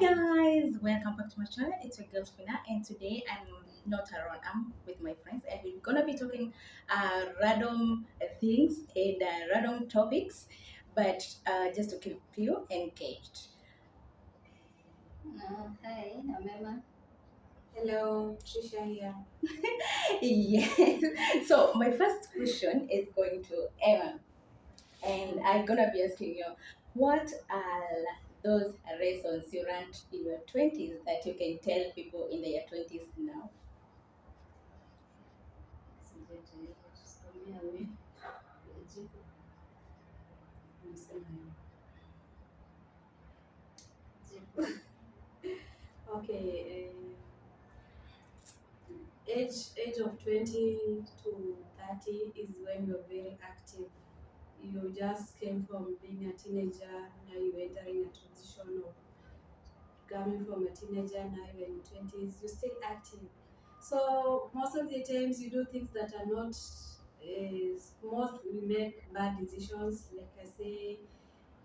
Guys, welcome back to my channel. It's your girl Fina, and today I'm not alone. I'm with my friends, and we're gonna be talking random things and random topics, but just to keep you engaged. Hi, I'm Emma. Hello, Trisha here. Yes. So my first question is going to Emma, and I'm gonna be asking you, what are those lessons you learned in your 20s that you can tell people in their 20s now? Okay, age of 20 to 30 is when you're very active. You just came from being a teenager, now you're entering a transition of coming from a teenager, now you're in 20s, you're still active. So most of the times you do things that are not, most we make bad decisions. Like I say,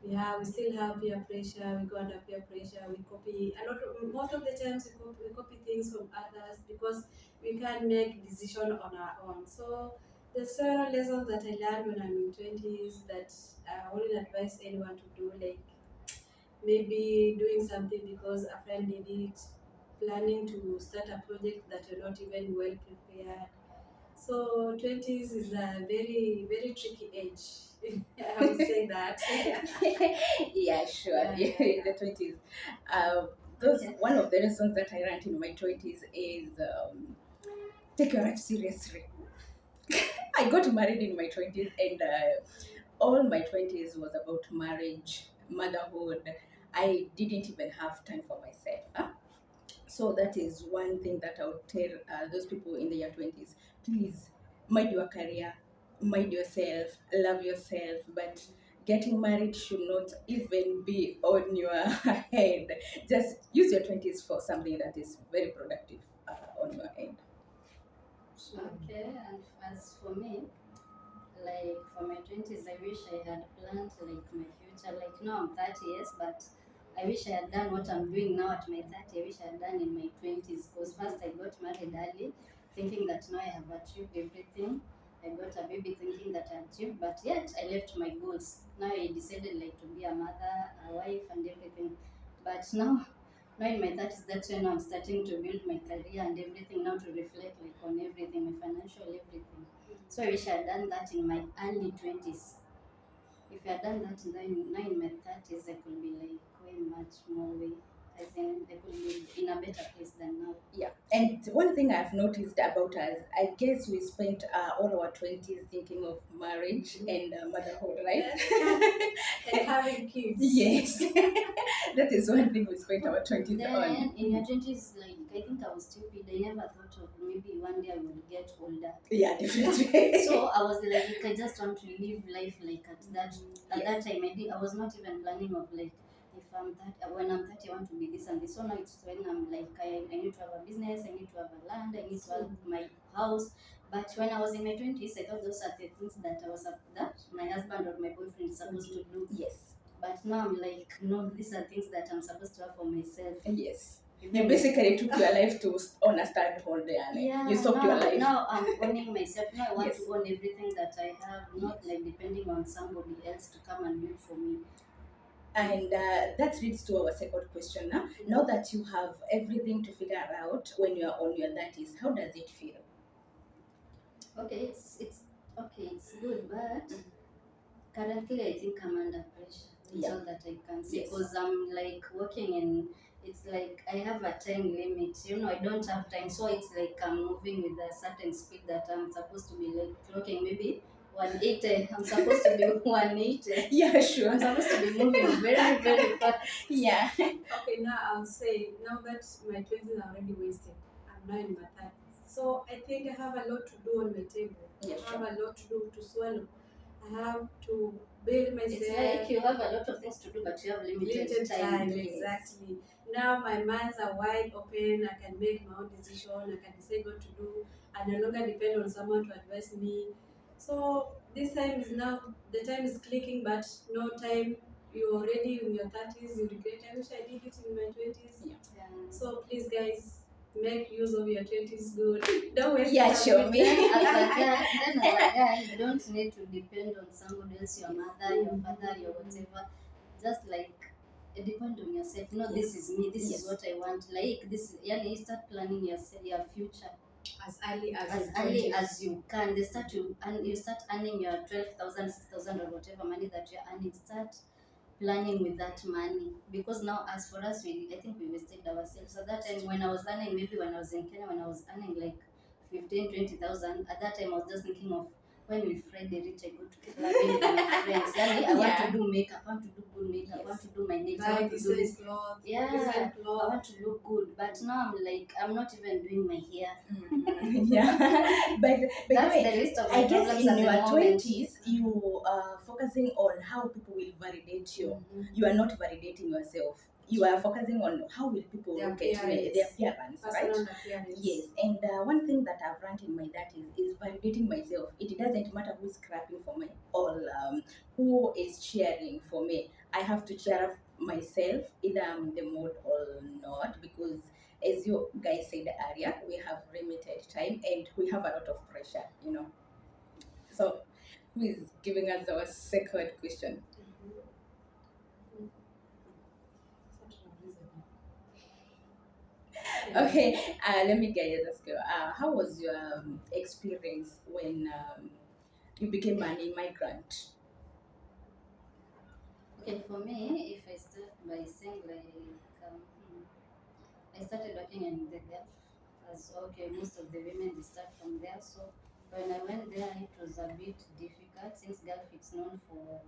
we still have peer pressure. We go under peer pressure. We copy a lot. Most of the times we copy things from others because we can't make decision on our own. So there's several lessons that I learned when I'm in 20s that I wouldn't advise anyone to do. Like maybe doing something because a friend did it, planning to start a project that you're not even well prepared. So 20s is a very tricky age. I would say that. Yeah, sure. Yeah, Yeah, yeah, the yeah. 20s. Those Okay. one of the lessons that I learned in my 20s is take your life seriously. I got married in my 20s, and all my 20s was about marriage, motherhood. I didn't even have time for myself. Huh? So that is one thing that I would tell those people in their 20s. Please mind your career, mind yourself, love yourself, but getting married should not even be on your head. Just use your 20s for something that is very productive on your end. Okay, and as for me, like for my 20s, I wish I had planned like my future. Like now I'm 30 years, but I wish I had done what I'm doing now at my 30. I wish I had done in my 20s because first I got married early, thinking that now I have achieved everything. I got a baby thinking that I achieved, but yet I left my goals. Now I decided like to be a mother, a wife, and everything. But now in my 30s, that's when I'm starting to build my career and everything now to reflect like on everything, my financial everything. So I wish I had done that in my early 20s. If I had done that now in my 30s, I could be like way much more way. As in, I could be in a better place than now. Yeah, and one thing I've noticed about us, I guess we spent all our 20s thinking of marriage and motherhood, right? And having kids. Yes, that is one thing we spent our 20s on. Then in your 20s, like I think I was stupid. I never thought of maybe one day I would get older. Yeah, definitely. So I was like, I just want to live life like at Yes. that time. I was not even planning of like if I'm that when I'm 30, I want to be this and this. So now it's when I'm like I need to have a business, I need to have a land, I need to have my house. But when I was in my 20s, I thought those are the things that that my husband or my boyfriend is supposed to do. Yes. But now I'm like, no, these are things that I'm supposed to have for myself. Yes. You Even basically took your life to on a stand hold there. yeah, You stopped your life. now I'm owning myself. Now I want Yes. to own everything that I have, not Yes. like depending on somebody else to come and do it for me. And that leads to our second question now. Now that you have everything to figure out when you are on your 30s, how does it feel? Okay, it's okay, it's good, but currently I think I'm under pressure. That's Yeah. all that I can say Yes. because I'm like working in. It's like I have a time limit. I don't have time, so it's like I'm moving with a certain speed that I'm supposed to be like clocking maybe 180. I'm supposed to be 180. Yeah, sure. I'm supposed to be moving very fast. Yeah. Okay, now I'll say now that my 20s are already wasted, I'm now in my 30s. So I think I have a lot to do on my table. Yeah, I have sure. a lot to do to swallow. I have to build It's myself. like you have a lot of things to do, but you have limited Limited time. time, Yes. exactly. Now my minds are wide open. I can make my own decision. I can decide what to do. I no longer depend on someone to advise me. So this time is now the time is clicking, but no time. You're already in your 30s. You regret. I wish I did it in my 20s. guys, make use of your 20s good. Don't waste Yeah, time show with me. As a guy, you don't need to depend on somebody else, your mother, your father, your whatever. Just like depend on yourself. No, this is me. This Yes. is what I want. Like this. Yeah, you start planning your future as early as as your early 20s. as you can. They start to and you start earning your 12,000, 6,000, or whatever money that you're earning. Start planning with that money, because now as for us, I think we wasted ourselves. At that time when I was earning, maybe when I was in Kenya, when I was earning like 15, 20,000, at that time I was just thinking of when will Friday reach, I go to clubbing with my friends. Yani, I want to do makeup, I want to do good makeup, I want to do my nails, I Buy want to do this. decent clothes, Yeah, decent I clothes. want to look good, but now I'm like, I'm not even doing my hair. Yeah. But That's wait, the list of I my guess problems in at the your moment. 20s, you are focusing on how people will validate you. Mhm. You are not validating yourself. You are focusing on how will people Their look at me, their appearance, right? Personal appearance. Yes, and one thing that I've learned in my that is validating myself. It doesn't matter who's clapping for me or who is cheering for me. I have to cheer up myself, either I'm in the mood or not, because as you guys said earlier, we have limited time and we have a lot of pressure, you know. So, who is giving us our second question? Okay, let me get you this girl. How was your experience when you became an immigrant? Okay, for me, if I start by saying like, I started working in the Gulf, as okay, most of the women they start from there. So when I went there, it was a bit difficult since Gulf it's known for,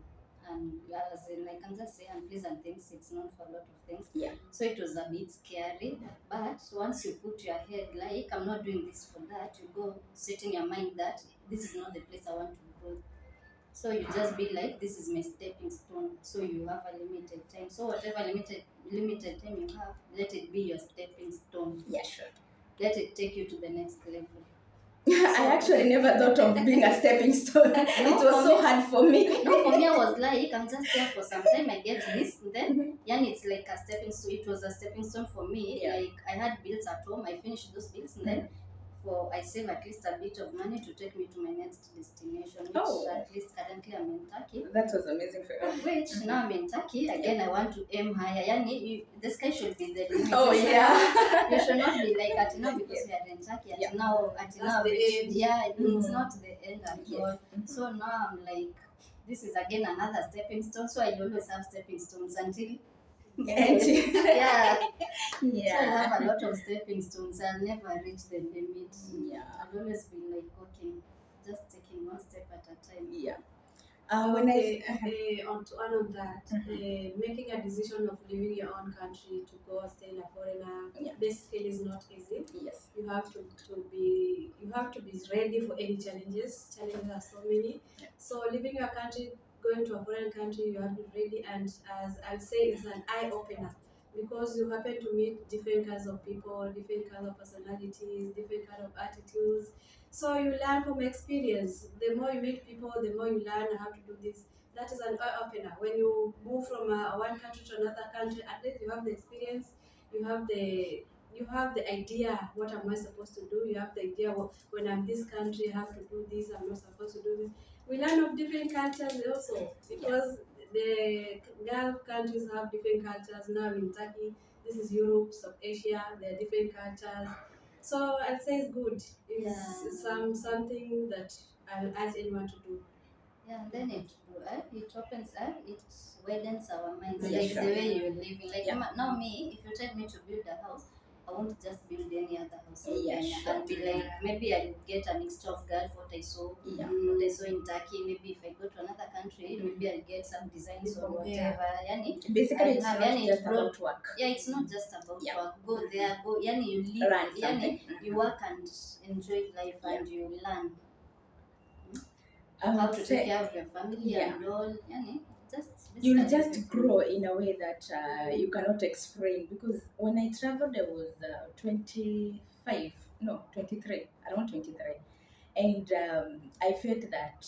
and as in I can just say unpleasant things. It's known for a lot of things. Yeah. So it was a bit scary. But once you put your head like I'm not doing this for that, you go set in your mind that this is not the place I want to go. So you just be like, this is my stepping stone. So you have a limited time. So whatever limited time you have, let it be your stepping stone. Yeah, sure. Let it take you to the next level. I actually never thought of being a stepping stone. It was for so me- hard for me. No, for me I was like, I'm just here for some time. I get this, and then it's like a stepping stone. It was a stepping stone for me. Yeah. Like I had bills at home. I finished those bills, and then I save at least a bit of money to take me to my next destination, which Oh. at least currently I'm in Turkey. That was amazing for you. Which now I'm in Turkey again. I want to aim higher. Yani, the sky should be the limit. Oh, You should yeah. not- You should not be like at now because Yes. we are in Turkey. At Yeah. now, the which- end. yeah, it's Mm. not the end at Yes. all. So now I'm like, this is again another stepping stone. So I always have stepping stones until And yeah. So I yeah. have a lot of stepping stones. I'll never reach the limit. Yeah. I'll always be like, okay, just taking one step at a time. Yeah. When Okay, I on to add on that, making a decision of leaving your own country to go stay in a foreigner Yeah. basically is not easy. yes. You have to be ready for any challenges. Challenges are so many. Yeah. So leaving your country, going to a foreign country, you have to be ready. And as I'll say, it's an eye opener because you happen to meet different kinds of people, different kinds of personalities, different kind of attitudes. So you learn from experience. The more you meet people, the more you learn how to do this. That is an eye opener. When you move from one country to another country, at least you have the experience. You have the idea, what am I supposed to do? You have the idea, when I'm this country, I have to do this, I'm not supposed to do this. We learn of different cultures also because the Gulf countries have different cultures. Now in Turkey, this is Europe, South Asia, there are different cultures. So I'd say it's good. It's something that I'll urge anyone to do. Yeah, and then it opens it widens our minds, Yeah, like sure. the way you're living. Like Yeah. now me, if you tell me to build a house, I won't just build any other house in Yeah, Kenya. sure. I'll be like, maybe I'll get a mixture of Gulf, what I saw, Yeah. what I saw in Turkey. Maybe if I go to another country, maybe I'll get some designs or whatever. Yani, Basically, it's I have- not yani, just it's broad. about work. Yeah, it's not just about Yeah. work. Go there, yani you live, Learn yani something. you work and enjoy life and you learn I how would to say take care of your family yeah. and all. Yani, you'll basically just everything. grow in a way that you cannot explain. Because when I traveled, I was 25, no, 23, around 23. And I felt that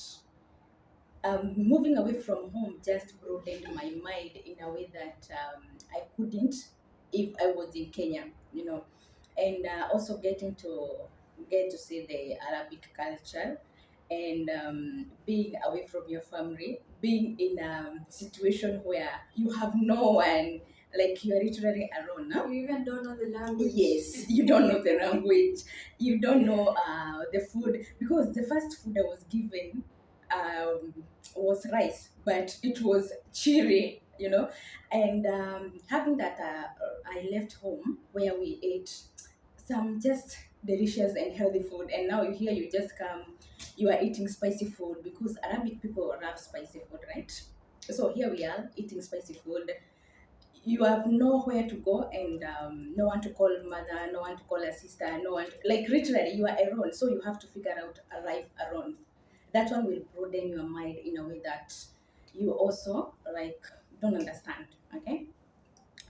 moving away from home just broadened my mind in a way that I couldn't if I was in Kenya, you know. and also getting to get to see the Arabic culture, and being away from your family, being in a situation where you have no one, like you are literally alone. Huh? You even don't know the language. Yes, you don't know the language, you don't know the food, because the first food I was given was rice, but it was chiri, and having that, I left home where we ate some just delicious and healthy food, and now you just come, you are eating spicy food, because Arabic people love spicy food, right? So here we are eating spicy food. You have nowhere to go, and no one to call mother, no one to call a sister, no one like literally you are alone, so you have to figure out a life alone. That one will broaden your mind in a way that you also like don't understand. Okay,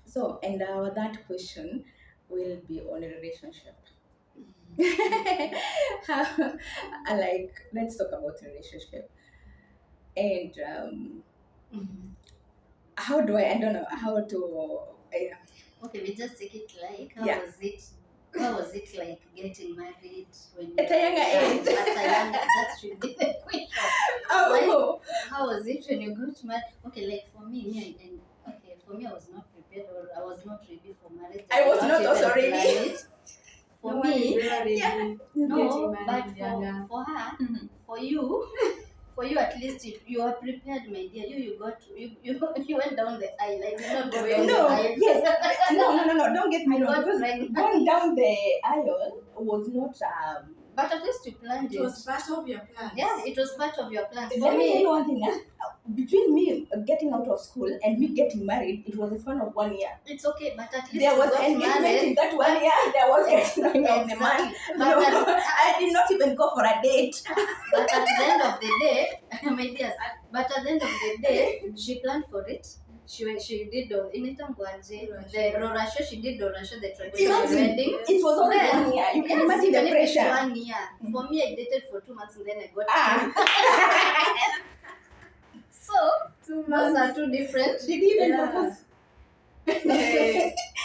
so and our that question will be on a relationship. How, like let's talk about relationship, and Mhm. how do I don't know how to Okay, we just take it like Yeah. how was it like getting married when At a younger age. At a young, that should be the question. oh How was it when you got married? Okay, like for me, okay, for me, I was not prepared, or I was not ready for marriage. I was did not even also ready. plan it. For No one is me, ever ready Yeah. no, getting but married younger. for her, Mhm. for you at least you are prepared, my dear. You got you went down the aisle. I did not go down the No, aisle. yes, no, don't get me I wrong, got because pregnant. going down the aisle was not But at least you planned It it. was part of your plans. Yeah, it was part of your plans. For let me tell me, you one thing. Between me getting out of school and me getting married, it was a span of 1 year. it's okay, but at least There you was got engagement married. in that 1 year. There was getting of the man. Exactly. No, But I did not even go for a date. But at the end of the day, my dears, but at the end of the day, she planned for it. She did the Rorasho, she did Rorasho, the traditional Imagine, wedding. it was only Then, 1 year. You can Yes, imagine even the if it's pressure. 1 year. For me, I dated for 2 months and then I got Ah. married. So, 2 those months. are two different. Did you even Yeah. propose?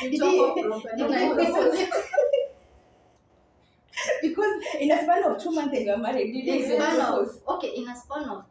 You talk of Did you propose? Because in a span of 2 months and you're married, did you In even span of propose? in a span of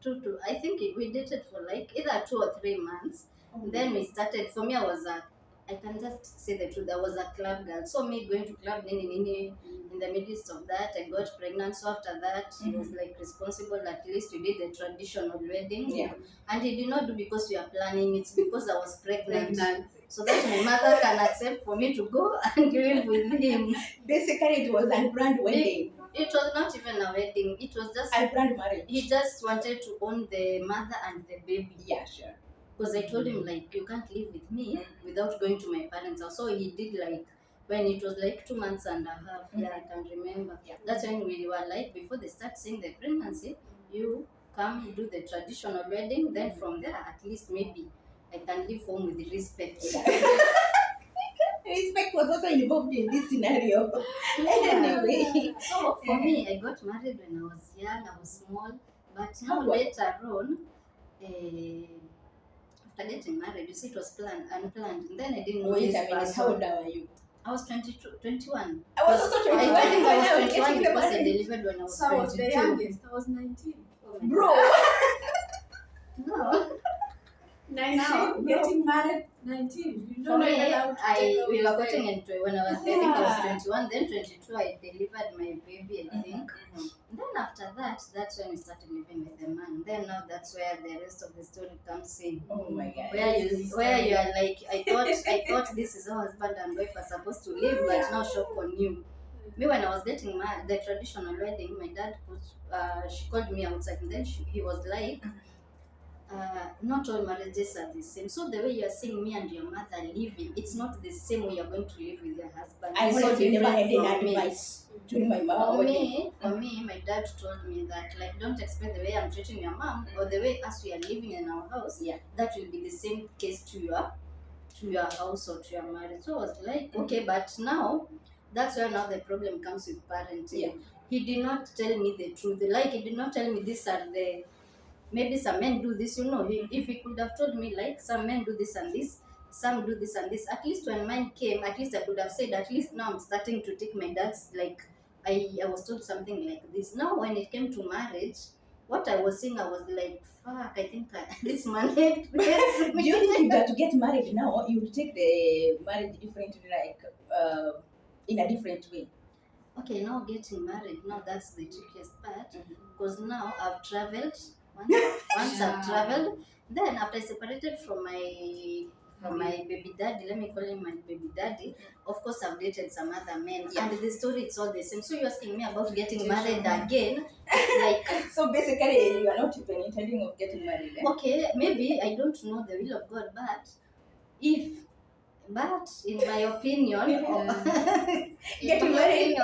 I think we dated for like either 2 or 3 months. Then we started. For me, I can just say the truth. I was a club girl. So me going to club nini. In the midst of that, I got pregnant. So after that, he was like responsible. At least we did the traditional wedding. Yeah. And he did not do because we are planning. It's because I was pregnant. Pregnant. So that my mother can accept for me to go and live with him. Basically, it was unplanned wedding, It was not even a wedding. It was just unplanned marriage. he just wanted to own the mother and the baby. Yeah, sure. Because I told him like you can't live with me without going to my parents' house. So he did like when it was like 2 months and a half. Yeah, I can remember. Yeah. That's when we were like before they start seeing the pregnancy, you come do the traditional wedding. Then from there, at least maybe I can live home with respect. Respect was also involved in this scenario. Anyway. So for me, I got married when I was young. I was small, but now How old? later on. After getting married, you see, it was unplanned. And then I didn't know Wait this a minute, how old person. are you? I was 22, 21. I was also 21 I think I when I was was 21 getting because I married. delivered when I was So I was the 22. youngest. I was 19. Oh my Bro, God. No. 19. Now, Getting married 19. You For don't know me, even how to take care we of were yourself. getting into when I was, I think I was Yeah. 21, then 22, I delivered my baby, I think. Then after that, that's when we started living with the man. Then now that's where the rest of the story comes in. oh my god. Where you are like, I thought this is how husband and wife are supposed to live, but Yeah. now shock on you. Me when I was getting married, the traditional wedding, my dad she called me outside, and then he was like, not all marriages are the same. So the way you are seeing me and your mother living, it's not the same way you're going to live with your husband. I It's so honestly never different had from any me. advice during my mom For wedding. me, my dad told me that like don't expect the way I'm treating your mom or the way us we are living in our house. Yeah. That will be the same case to your house or to your marriage. So I was like, okay, but now that's where now the problem comes with parenting. Yeah. He did not tell me the truth. Like he did not tell me these are the maybe some men do this, if he could have told me like some men do this and this, some do this and this. At least when mine came, at least I could have said, at least now I'm starting to take my dad's, like, I was told something like this. Now when it came to marriage, what I was saying, I was like, fuck, I think this man hates Do you think if you are to get married now, you will take the marriage differently, like in a different way? Okay, now getting married, now that's the trickiest part, Mhm. because now I've traveled. Once I've traveled, then after I separated from my baby daddy, let me call him my baby daddy. Of course, I've dated some other men, Yeah. and the story it's all the same. So you're asking me about getting married again? Like, So basically, you are not even intending of getting married. Eh? okay, maybe I don't know the will of God, but in my opinion, Getting married.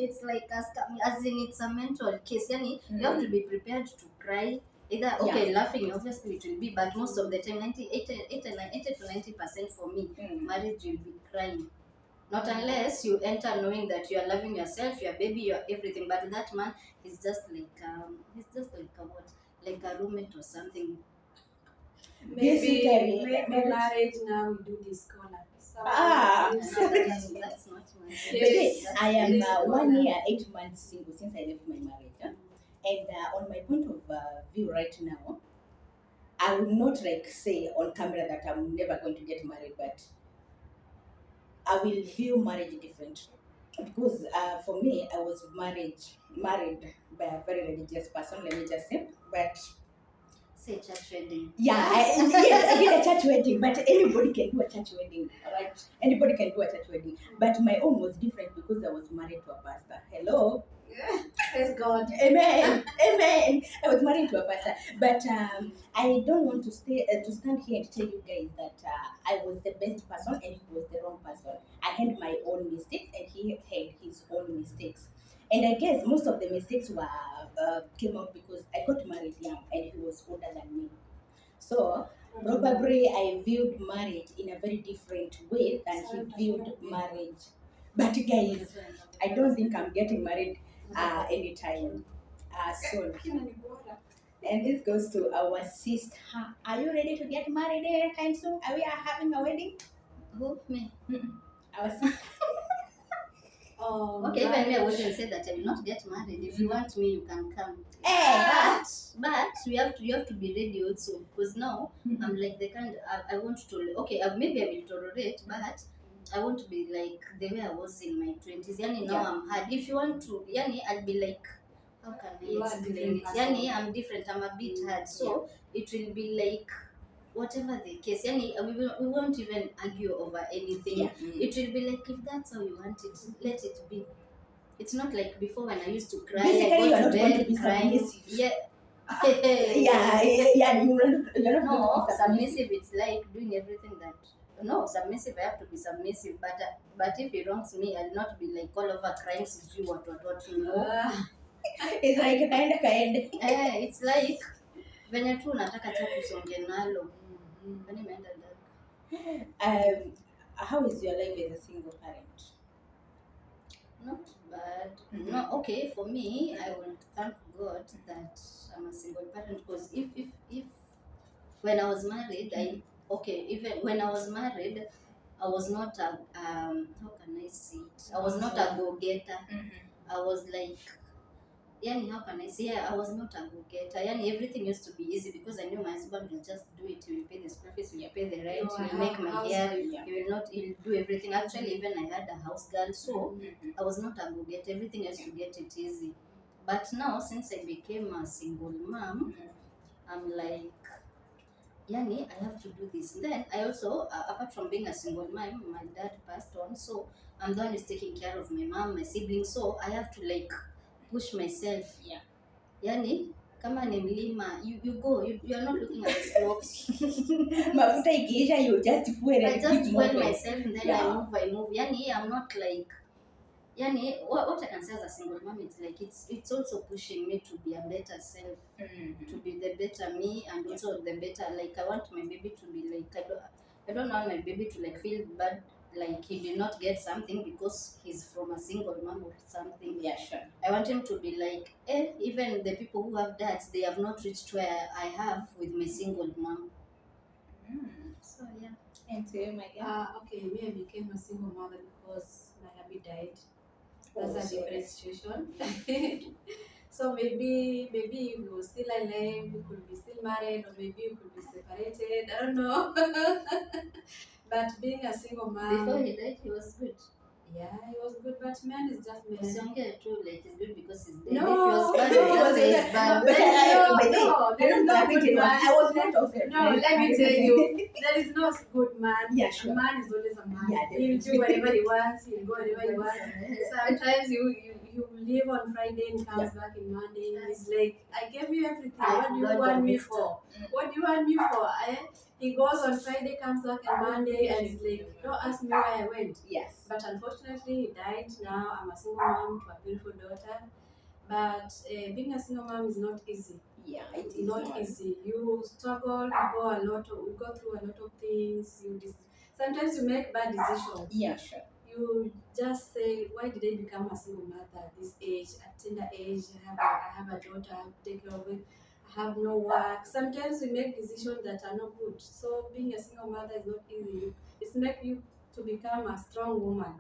it's like as in it's a mental case. Yani, you have to be prepared to cry. Either okay, laughing obviously it will be, but most of the time, 80 to 90% for me, marriage will be crying. Not unless you enter knowing that you are loving yourself, your baby, your everything. But that man is just like a what, like a roommate or something. Maybe marriage now we do this scholar. That's not my Yes. I am Yes. 1 year 8 months single since I left my marriage. And on my point of view right now, I would not like say on camera that I'm never going to get married, but I will view marriage differently. Because for me, I was married by a very religious person, let me just say. But say church wedding. yes, I did a church wedding, but anybody can do a church wedding, right? Anybody can do a church wedding. But my own was different because I was married to a pastor. Hello? Praise God. Amen. Amen. I was married to a pastor. But I don't want to stand here and tell you guys that I was the best person and he was the wrong person. I had my own mistakes and he had his own mistakes. And I guess most of the mistakes were came out because I got married young and he was older than me. So probably I viewed marriage in a very different way than he viewed marriage. But guys, I don't think I'm getting married anytime soon. And this goes to our sister. Are you ready to get married anytime soon? Are we having a wedding? Who? Me? Our sister. Okay, even me, I wouldn't say that I will not get married. If you want me, you can come. Hey. But you have to be ready also, because now I'm like the kind I want to. Okay, maybe I will tolerate, but I want to be like the way I was in my 20s. Yani now I'm hard. If you want to, yani I'll be like, how can I explain it? Yani I'm different. I'm a bit hard, so it will be like whatever the case. Yani we won't even argue over anything. Yeah. It will be like if that's how you want it, let it be. It's not like before when I used to cry. Basically, I go you're to not going to bed be crying. submissive. Yeah. You're not No, going to be submissive. It's like doing everything that. No, submissive. I have to be submissive. But if he wrongs me, I'll not be like all over crying. You what you know. It's like kind. It's like venye tu nataka tu kusonge nalo. Kwani imeenda ndani? How is your life as a single parent? Not bad. No, okay. For me, I will thank God that I'm a single parent, because if when I was married, even when I was married, I was not a how can I say it? I was not a go-getter. I was like, yani how can I say? Yeah, I was not a go-getter. Yani everything used to be easy because I knew my husband will just do it. He will pay the school fees, he will pay the rent, he will make my hair, he'll do everything. Actually, even I had a house girl, so I was not a go-getter. Everything else to get it easy. But now, since I became a single mom, I'm like, yani I have to do this. Then I also, apart from being a single mom, my dad passed on, so I'm the one who's taking care of my mom, my siblings. So I have to like push myself. Yeah. Yani kama ni mlima, you go, you are not looking at the slopes. Mafuta ikiisha, you just fuel I and just keep fuel moving. myself and then I move. Yani I'm not like, yani what I can say as a single mom, it's like it's also pushing me to be a better self, to be the better me, and also the better, like I want my baby to be like, I don't want my baby to like feel bad, like he did not get something because he's from a single mom or something. Yeah, sure. I want him to be like, even the people who have dads, they have not reached where I have with my single mom. So yeah. And to you, my girl. Okay, me, I became a single mother because my hubby died. Oh, That's a sorry. different situation. So maybe if we were still alive, we could be still married, or maybe we could be separated. I don't know. But being a single Before mom, he died, he was good. yeah, it was good. But man is just man. Usiongee tu like he's good because he's dead. No, If he was bad, he you just was say good. he's bad. But No, but no, there is you're no not good good man. I was not of it. No, let me tell you, there is no good man. Yeah, A sure. man is always a man. Yeah, He'll definitely. do whatever he wants. He'll go wherever he wants. Sometimes you leave on Friday and comes back in Monday. He's like, I gave you everything. What do you want me for? What do you want me for? He goes on Friday, comes back on Monday, and he's like, don't ask me where I went. Yes. But unfortunately, he died. Now I'm a single mom to a beautiful daughter. But being a single mom is not easy. Yeah, It's not easy. You struggle. You go through a lot of things. Sometimes you make bad decisions. Yeah, sure. You just say, why did I become a single mother at this age, at tender age? I have a daughter, I have to take care of it. I have no work. Sometimes we make decisions that are not good. So being a single mother is not easy. It's make you to become a strong woman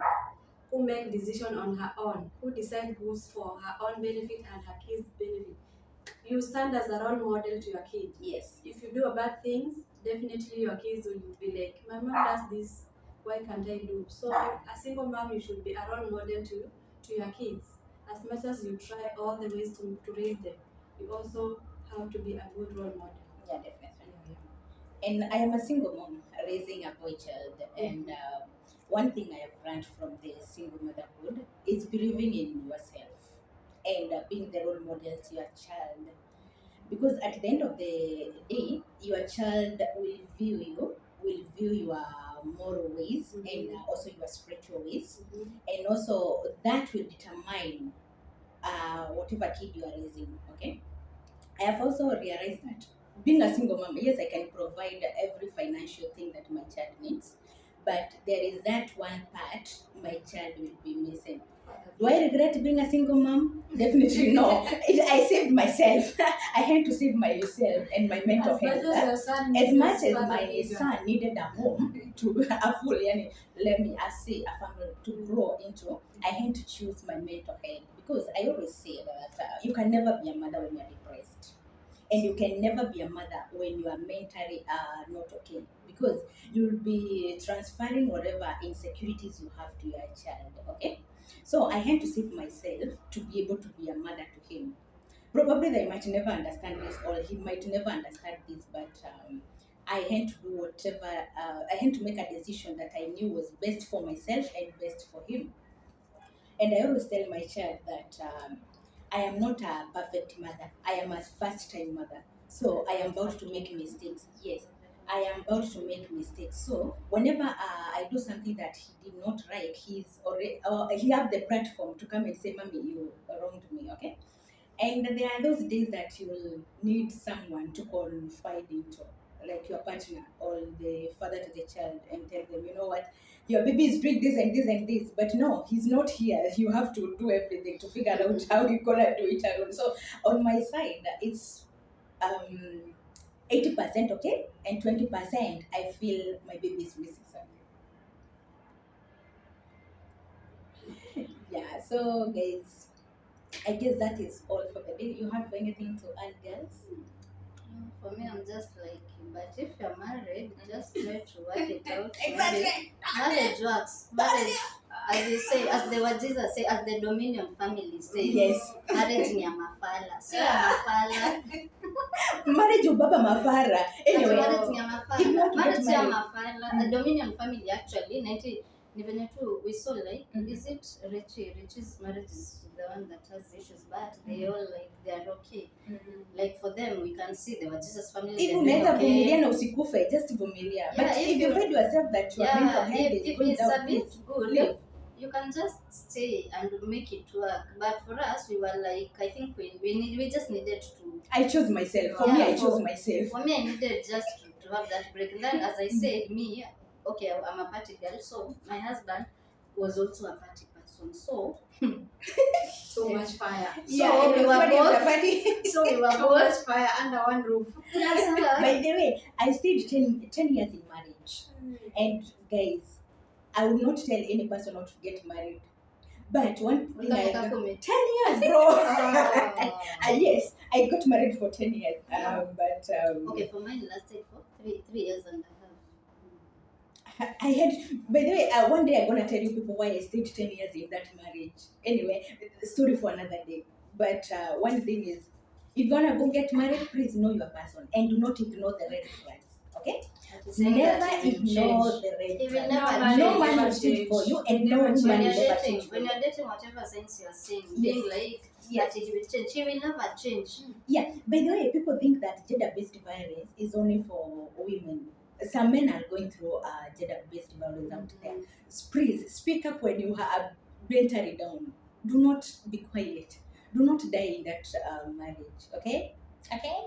who make decision on her own, who decide goals for her own benefit and her kids' benefit. You stand as a role model to your kid. Yes. If you do a bad things, definitely your kids will be like, my mom does this, why can't I do? So a single mom, you should be a role model to your kids. As much as you try all the ways to raise them, you also have to be a good role model. Yeah, definitely. And I am a single mom raising a boy child. And one thing I have learned from the single motherhood is believing in yourself and being the role model to your child. Because at the end of the day, your child will view your moral ways and also your spiritual ways. And also that will determine whatever kid you are raising. Okay. I have also realized that being a single mom, yes, I can provide every financial thing that my child needs, but there is that one part my child will be missing. Do I regret being a single mom? Definitely no. I saved myself. I had to save myself and my mental health. As much as my son needed a home to a full, let me say a family to grow into, I had to choose my mental health because I always say that you can never be a mother when you're depressed. And you can never be a mother when you are mentally not okay because you'll be transferring whatever insecurities you have to your child. Okay, so I had to save myself to be able to be a mother to him. Probably they might never understand this, or he might never understand this, but I had to do whatever. I had to make a decision that I knew was best for myself and best for him. And I always tell my child that I am not a perfect mother. I am a first time mother. So I am about to make mistakes. Yes, I am about to make mistakes. So whenever I do something that he did not like, he's already he have the platform to come and say, "Mommy, you wronged me." Okay. And there are those days that you will need someone to confide into, like your partner or the father to the child, and tell them, you know what, your baby is doing this and this and this, but no, he's not here. You have to do everything to figure out how you're gonna do it alone. So on my side, it's 80% okay, and 20% I feel my baby is missing something. Yeah. So guys, I guess that is all for the day. You have anything to add, girls? For me, I'm just like, but if you're married, just try to work it out. Exactly. Marriage works. Marriage, as they say, as the word Jesus say, as the Dominion family says, Yes. marriage ni ya mafala. Si ya mafala. Marriage ubaba mafara. Anyway, Marriage ni ya if you mafala. want to Marriage get si ya married, mafala. A Dominion family actually, 90, ni venye tu, we saw like, is it Richie? Richie's marriage is the one that has issues, but they all like, they are okay. Like for them, we can see they were Jesus family. if they're unaweza okay. vumilia na usikufe, just vumilia. But Yeah, if you find yourself that your mental health is if going it's a down, bit please good, leave. you can just stay and make it work. But for us, we were like, I think we just needed to. I chose myself. For Yeah, me, I chose for- myself. For me, I needed just to have that break. And then, as I said, me, okay, I'm a party girl, so my husband was also a party person. So Too much fire. So we it was were funny after both- funny. So we were Too much both. fire under one roof. By the way, I stayed 10 years in marriage. And guys, I will not tell any person not to get married. But one thing I Ukataka got kumi. 10 years, bro. Oh. Yes, I got married for 10 years. But Okay, for mine lasted for three years and a half. I had, by the way, one day I'm gonna tell you people why I stayed 10 years in that marriage. Anyway, story for another day. But one thing is, if you're gonna go get married, please know your person and do not ignore the red flags. Okay? But you're saying Never that it will ignore change. the red It will flags. never man No will man never will change change. for you, and Never no woman change. When will you're never dating, change for when you. you're dating, whatever sense you're saying, Yes. being like Yes. that it will change. He will never change. Yeah, by the way, people think that gender-based violence is only for women. Some men are going through gender-based violence out there. Please speak up when you are mentally down. Do not be quiet. Do not die in that marriage. Okay? Okay?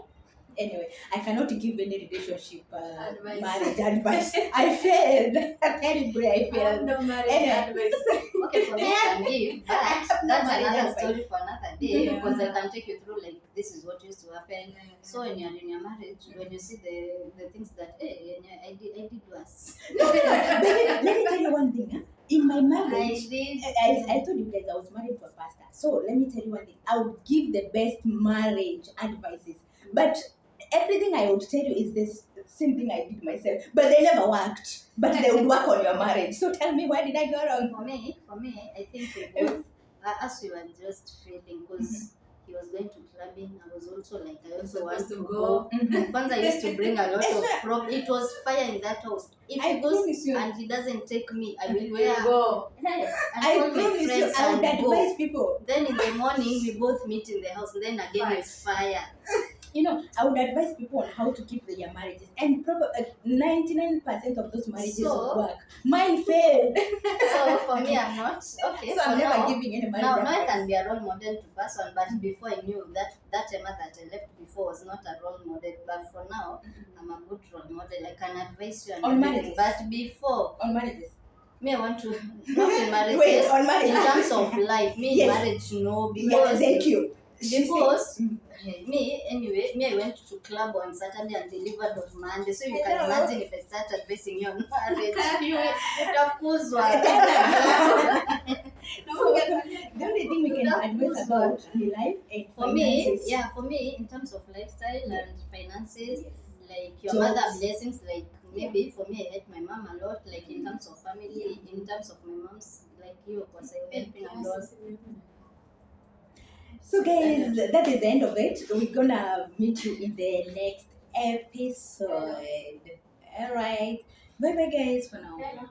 Anyway, I cannot give any relationship Advice. marriage advice. I failed. Terribly, I failed. No marriage Anyway. advice. Okay, for me, I can give, but have no that's marriage another advice. story for another day Yeah. because I can take you through like this is what used to happen. So when you're in your marriage, when you see the things that hey, I did worse. Let me tell you one thing. Huh? In my I marriage, did. I told you guys I was married to a pastor. So let me tell you one thing. I would give the best marriage advices. But everything I would tell you is this same thing I did myself. But they never worked. But they would work on your marriage. So tell me, where did I go wrong? For me, I think we both, as we were just feeling, because he was going to clubbing, I was also like, I also want Supposed to to go. go. Once I used to bring a lot of problems. It was fire in that house. If I he goes promise you. and he doesn't take me, I will We wear. go. And I call my promise you, friends I would and go. advise people. Then in the morning, we both meet in the house. And then again, it's fire. You know, I would advise people on how to keep their marriages. And probably 99% of those marriages So- will work. Mine failed. So for me, I'm not. Okay, So for I'm never now, giving any marriage now I advice. can be a role model to person, but before I knew that Emma that I left before was not a role model. But for now, I'm a good role model. I can advise you and On everything. marriages. But before, On marriages. me, I want to not in marriage. Wait, Yes, on in marriages. terms of life, me in Yes. marriage, no, Yeah, because thank you. because Mm. me anyway, I went to club on Saturday and delivered on Monday. So you can Hello. imagine if I start advising you on marriage, you would have caused one. So, the only thing we can advise about in life and For me, finances. yeah, for me, in terms of lifestyle and finances, Yes. like your Jobs. mother blessings, like maybe for me, I help my mom a lot, like in terms of family, in terms of my mom's, like you, because I helping a lot. So guys, that is the end of it. We're gonna meet you in the next episode. Alright. Bye bye guys for now. Hello.